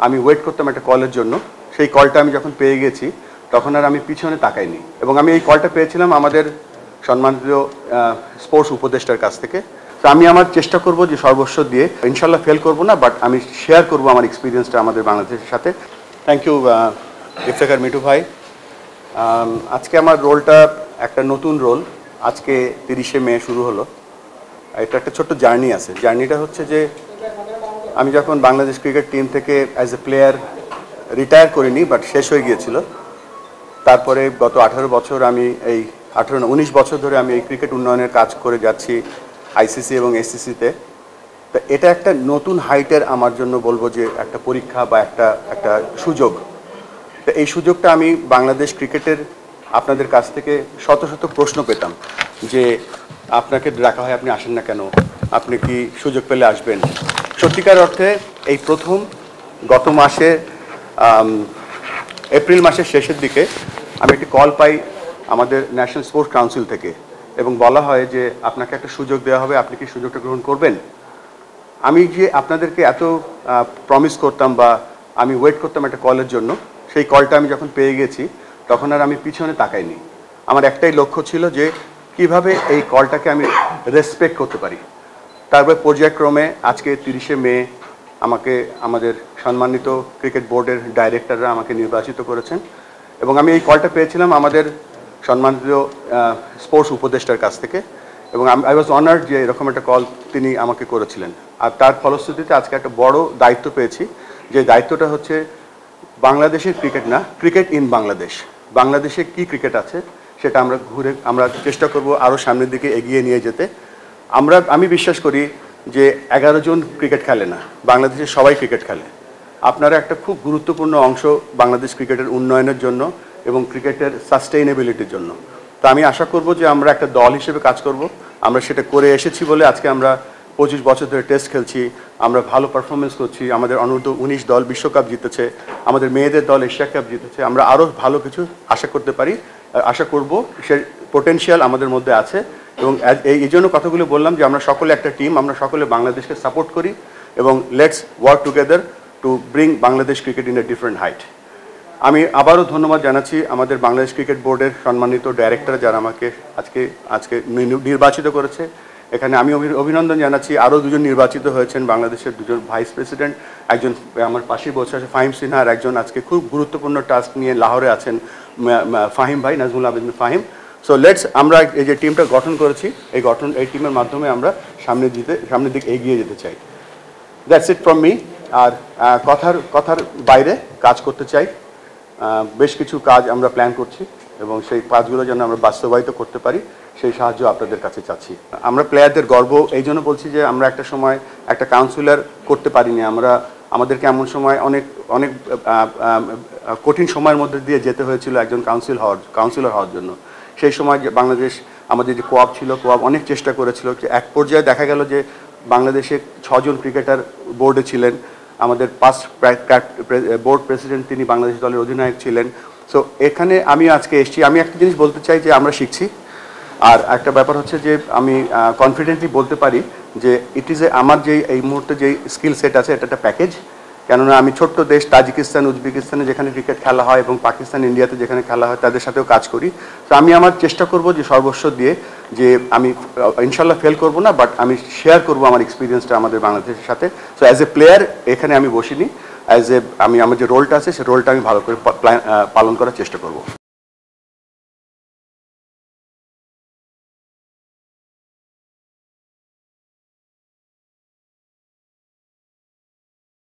আমি ওয়েট করতাম একটা কলের জন্য। সেই কলটা আমি যখন পেয়ে গেছি তখন আর আমি পিছনে তাকাইনি, এবং আমি এই কলটা পেয়েছিলাম আমাদের সম্মানিত স্পোর্টস উপদেষ্টার কাছ থেকে। তো আমি আমার চেষ্টা করব যে সর্বস্ব দিয়ে, ইনশাল্লাহ ফেল করব না, বাট আমি শেয়ার করব আমার এক্সপিরিয়েন্সটা আমাদের বাংলাদেশের সাথে। থ্যাংক ইউ ইফতেখার মিঠু ভাই। আজকে আমার রোলটা একটা নতুন রোল, আজকে 30শে মে শুরু হলো। এটা একটা ছোট্ট জার্নি আছে। জার্নিটা হচ্ছে যে আমি যখন বাংলাদেশ ক্রিকেট টিম থেকে অ্যাজ এ প্লেয়ার রিটায়ার করিনি, বাট শেষ হয়ে গিয়েছিল। তারপরে গত 18 বছর আমি এই 19 বছর ধরে আমি এই ক্রিকেট উন্নয়নের কাজ করে যাচ্ছি আইসিসি এবং এসসিসিতে। তো এটা একটা নতুন হাইটের আমার জন্য বলবো যে একটা পরীক্ষা বা একটা সুযোগ। তো এই সুযোগটা আমি বাংলাদেশ ক্রিকেটের আপনাদের কাছ থেকে শত শত প্রশ্ন পেতাম যে আপনাকে ডাকা হয়, আপনি আসেন না কেন, আপনি কি সুযোগ পেলে আসবেন। সত্যিকার অর্থে এই প্রথম গত মাসে এপ্রিল মাসের শেষের দিকে আমি একটি কল পাই আমাদের ন্যাশনাল স্পোর্টস কাউন্সিল থেকে, এবং বলা হয় যে আপনাকে একটা সুযোগ দেওয়া হবে, আপনি কি সুযোগটা গ্রহণ করবেন। আমি যে আপনাদেরকে এত প্রমিস করতাম বা আমি ওয়েট করতাম একটা কলের জন্য, সেই কলটা আমি যখন পেয়ে গেছি তখন আর আমি পিছনে তাকাইনি। আমার একটাই লক্ষ্য ছিল যে কিভাবে এই কলটাকে আমি রেসপেক্ট করতে পারি। তারপরে পর্যায়ক্রমে আজকে 30শে মে আমাকে আমাদের সম্মানিত ক্রিকেট বোর্ডের ডাইরেক্টররা আমাকে নির্বাচিত করেছেন, এবং আমি এই কলটা পেয়েছিলাম আমাদের সম্মানিত স্পোর্টস উপদেষ্টার কাছ থেকে, এবং আই ওয়াজ অনার্ড যে এরকম একটা কল তিনি আমাকে করেছিলেন। আর তার ফলশ্রুতিতে আজকে একটা বড় দায়িত্ব পেয়েছি, যে দায়িত্বটা হচ্ছে বাংলাদেশের ক্রিকেট না, ক্রিকেট ইন বাংলাদেশ। বাংলাদেশে কি ক্রিকেট আছে সেটা আমরা চেষ্টা করব আরও সামনের দিকে এগিয়ে নিয়ে যেতে। আমি বিশ্বাস করি যে 11 জন ক্রিকেট খেলে না, বাংলাদেশে সবাই ক্রিকেট খেলে। আপনারা একটা খুব গুরুত্বপূর্ণ অংশ বাংলাদেশ ক্রিকেটের উন্নয়নের জন্য এবং ক্রিকেটের সাস্টেইনেবিলিটির জন্য। তো আমি আশা করব যে আমরা একটা দল হিসেবে কাজ করব। আমরা সেটা করে এসেছি বলে আজকে আমরা 25 বছর ধরে টেস্ট খেলছি, আমরা ভালো পারফরমেন্স করছি, আমাদের অনূর্ধ্ব 19 দল বিশ্বকাপ জিতেছে, আমাদের মেয়েদের দল এশিয়া কাপ জিতেছে। আমরা আরও ভালো কিছু আশা করতে পারি, আশা করব, সে পোটেনশিয়াল আমাদের মধ্যে আছে। এবং এই জন্য কথাগুলো বললাম যে আমরা সকলে একটা টিম, আমরা সকলে বাংলাদেশকে সাপোর্ট করি, এবং let's work together to bring Bangladesh cricket in a different height. আমি আবারও ধন্যবাদ জানাচ্ছি আমাদের বাংলাদেশ ক্রিকেট বোর্ডের সম্মানিত ডাইরেক্টর যারা আমাকে আজকে নির্বাচিত করেছে। এখানে আমি অভিনন্দন জানাচ্ছি আরও 2জন নির্বাচিত হয়েছেন, বাংলাদেশের 2জন ভাইস প্রেসিডেন্ট, একজন আমার পাশেই বসে আছে ফাহিম সিনহা, আর একজন আজকে খুব গুরুত্বপূর্ণ টাস্ক নিয়ে লাহোরে আছেন ফাহিম ভাই, নাজমুল আবেদিন ফাহিম। সো আমরা এই যে টিমটা গঠন করেছি, এই টিমের মাধ্যমে আমরা সামনের দিকে এগিয়ে যেতে চাই। That's it from me. আর কথার বাইরে কাজ করতে চাই। বেশ কিছু কাজ আমরা প্ল্যান করছি, এবং সেই কাজগুলো যেন আমরা বাস্তবায়িত করতে পারি সেই সাহায্য আপনাদের কাছে চাচ্ছি। আমরা প্লেয়ারদের গর্ব এই জন্য বলছি যে আমরা একটা সময় একটা কাউন্সিলর করতে পারিনি। আমাদেরকে এমন সময় অনেক কঠিন সময়ের মধ্যে দিয়ে যেতে হয়েছিল একজন কাউন্সিলর হওয়ার জন্য। সেই সময় যে বাংলাদেশ আমাদের যে কোয়াব ছিল, কোয়াব অনেক চেষ্টা করেছিল। এক পর্যায়ে দেখা গেল যে বাংলাদেশের 6 জন ক্রিকেটার বোর্ডে ছিলেন। আমাদের পাস্ট বোর্ড প্রেসিডেন্ট তিনি বাংলাদেশ দলের অধিনায়ক ছিলেন। সো এখানে আমি আজকে এসেছি, আমি একটা জিনিস বলতে চাই যে আমরা শিখছি। আর একটা ব্যাপার হচ্ছে যে আমি কনফিডেন্টলি বলতে পারি যে আমার যে এই মুহূর্তে যে স্কিল সেট আছে এটা একটা প্যাকেজ। কেননা আমি ছোট্ট দেশ তাজিকিস্তান, উজবেকিস্তানে যেখানে ক্রিকেট খেলা হয়, এবং পাকিস্তান, ইন্ডিয়াতে যেখানে খেলা হয়, তাদের সাথেও কাজ করি। তো আমি আমার চেষ্টা করব যে সর্বস্ব দিয়ে, যে আমি ইনশাল্লাহ ফেল করব না, বাট আমি শেয়ার করব আমার এক্সপিরিয়েন্সটা আমাদের বাংলাদেশের সাথে। সো অ্যাজ এ প্লেয়ার এখানে আমি বসিনি, আমার যে রোলটা আছে সেই রোলটা আমি ভালো করে পালন করার চেষ্টা করব।